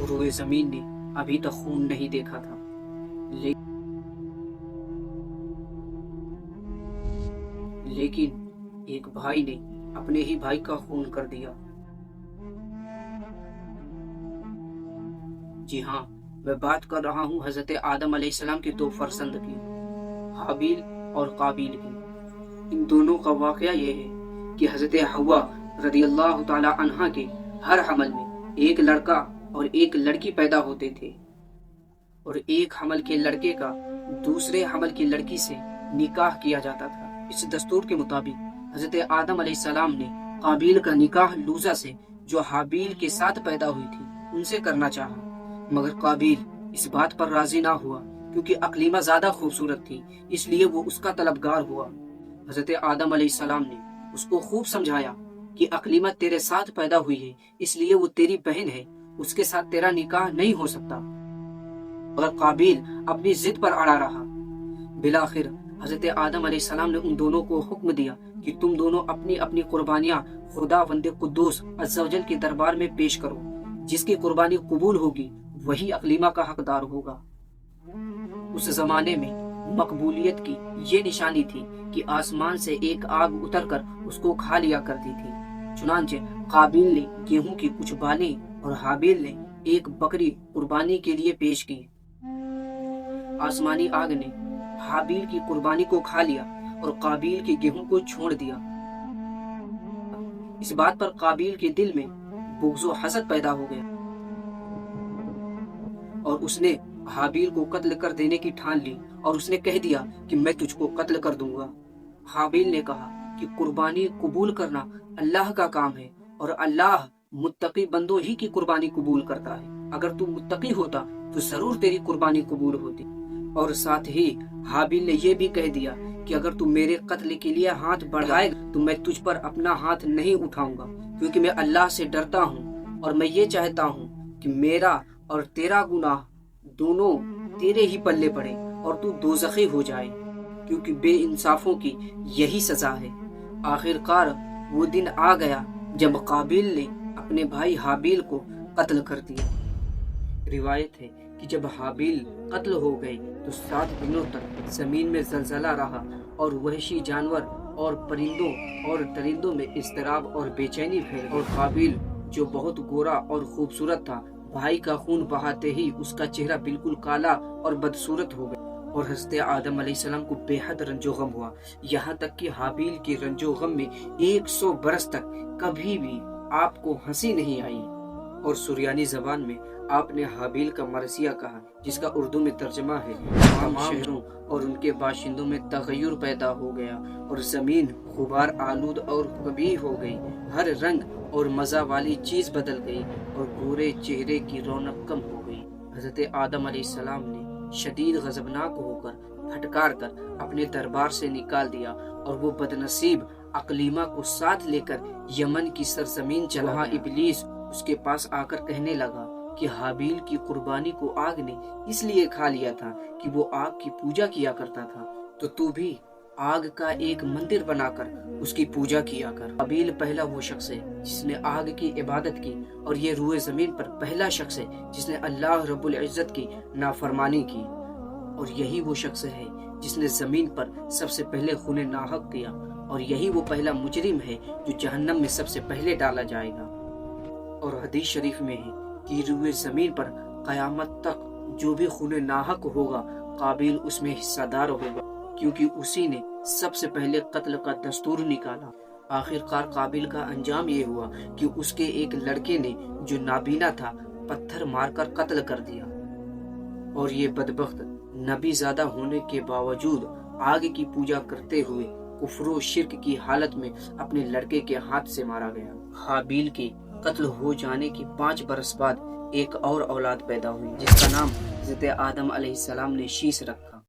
روئے زمین نے ابھی تک خون نہیں دیکھا تھا، لیکن ایک بھائی نے اپنے ہی بھائی کا خون کر دیا۔ جی ہاں، میں بات کر رہا ہوں حضرت آدم علیہ السلام کے دو فرزند کی، حابیل اور قابیل کی۔ ان دونوں کا واقعہ یہ ہے کہ حضرت حوا رضی اللہ تعالی عنہا کے ہر حمل میں ایک لڑکا اور ایک لڑکی پیدا ہوتے تھے، اور ایک حمل کے لڑکے کا دوسرے حمل کی لڑکی سے نکاح کیا جاتا تھا۔ اس دستور کے مطابق حضرت آدم علیہ السلام نے قابیل کا نکاح لوزا سے جو حابیل کے ساتھ پیدا ہوئی تھی ان سے کرنا چاہا، مگر قابیل اس بات پر راضی نہ ہوا کیونکہ اقلیمہ زیادہ خوبصورت تھی، اس لیے وہ اس کا طلبگار ہوا۔ حضرت آدم علیہ السلام نے اس کو خوب سمجھایا کہ اقلیمہ تیرے ساتھ پیدا ہوئی ہے، اس لیے وہ تیری بہن ہے، اس کے ساتھ تیرا نکاح نہیں ہو سکتا، مگر قابیل اپنی ضد پر اڑا رہا۔ بالآخر حضرت آدم علیہ السلام نے ان دونوں کو حکم دیا کہ تم دونوں اپنی اپنی قربانیاں خداوند قدوس عز و جل کے دربار میں پیش کرو، جس کی قربانی قبول ہوگی وہی اقلیمہ کا حقدار ہوگا۔ اس زمانے میں مقبولیت کی یہ نشانی تھی کہ آسمان سے ایک آگ اتر کر اس کو کھا لیا کرتی تھی۔ چنانچہ قابیل نے گیہوں کی کچھ بالیں اور حابیل نے ایک بکری قربانی کے لیے پیش کی۔ آسمانی آگ نے حابیل کی قربانی کو کھا لیا اور قابیل کے گیہوں کو چھوڑ دیا۔ اس بات پر قابیل کے دل میں بغض و حسد پیدا ہو گیا اور اس نے حابیل کو قتل کر دینے کی ٹھان لی، اور اس نے کہہ دیا کہ میں تجھ کو قتل کر دوں گا۔ حابیل نے کہا کہ قربانی قبول کرنا اللہ کا کام ہے، اور اللہ متقی بندوں ہی کی قربانی قبول کرتا ہے۔ اگر تو متقی ہوتا تو ضرور تیری قربانی قبول ہوتی۔ اور ساتھ ہی حابیل نے یہ بھی کہہ دیا کہ اگر تو میرے قتل کے لیے ہاتھ بڑھائے تو میں تجھ پر اپنا ہاتھ نہیں اٹھاؤں گا، کیونکہ میں اللہ سے ڈرتا ہوں، اور میں یہ چاہتا ہوں کہ میرا اور تیرا گناہ دونوں تیرے ہی پلے پڑے اور تو دوزخی ہو جائے، کیونکہ بے انصافوں کی یہی سزا ہے۔ آخر کار وہ دن آ گیا جب قابیل نے اپنے بھائی حابیل کو قتل کر دیا۔ روایت ہے کہ جب حابیل قتل ہو گئے تو 7 دنوں تک زمین میں زلزلہ رہا، اور وحشی جانور اور پرندوں اور درندوں میں اضطراب اور بے چینی پھیل گئی، اور قابیل جو بہت گورا اور خوبصورت تھا، بھائی کا خون بہاتے ہی اس کا چہرہ بالکل کالا اور بدصورت ہو گیا، اور حضرت آدم علیہ السلام کو بے حد رنج و غم ہوا، یہاں تک کہ حابیل کے رنج و غم میں 100 برس تک کبھی بھی آپ کو ہنسی نہیں آئی۔ اور سریانی زبان میں آپ نے حابیل کا مرثیہ کہا، جس کا اردو میں ترجمہ ہے تمام شہروں اور ان کے باشندوں میں تغیر پیدا ہو گیا، اور زمین غبار آلود اور کبھی ہو گئی، ہر رنگ اور مزہ والی چیز بدل گئی، اور گورے چہرے کی رونق کم ہو گئی۔ حضرت آدم علیہ السلام نے شدید غضبناک ہو کر پھٹکار کر اپنے دربار سے نکال دیا، اور وہ بدنصیب اقلیمہ کو ساتھ لے کر یمن کی سرزمین چلا گیا۔ ابلیس اس کے پاس آ کر کہنے لگا کہ حابیل کی قربانی کو آگ نے اس لیے کھا لیا تھا کہ وہ آگ کی پوجا کیا کرتا تھا، تو بھی آگ کا ایک مندر بنا کر اس کی پوجا کیا کر۔ حابیل پہلا وہ شخص ہے جس نے آگ کی عبادت کی، اور یہ روئے زمین پر پہلا شخص ہے جس نے اللہ رب العزت کی نافرمانی کی، اور یہی وہ شخص ہے جس نے زمین پر سب سے پہلے خون ناحق کیا، اور یہی وہ پہلا مجرم ہے جو جہنم میں سب سے پہلے ڈالا جائے گا۔ اور حدیث شریف میں ہے کہ روئے زمین پر قیامت تک جو بھی خون ناحق ہوگا قابیل اس میں حصہ دار ہوگا، کیونکہ اسی نے سب سے پہلے قتل کا دستور نکالا۔ آخر کار قابیل کا انجام یہ ہوا کہ اس کے ایک لڑکے نے جو نابینا تھا پتھر مار کر قتل کر دیا، اور یہ بدبخت نبی زادہ ہونے کے باوجود آگ کی پوجا کرتے ہوئے کفر و شرک کی حالت میں اپنے لڑکے کے ہاتھ سے مارا گیا۔ حابیل کے قتل ہو جانے کے 5 برس بعد ایک اور اولاد پیدا ہوئی، جس کا نام حضرت آدم علیہ السلام نے شیش رکھا۔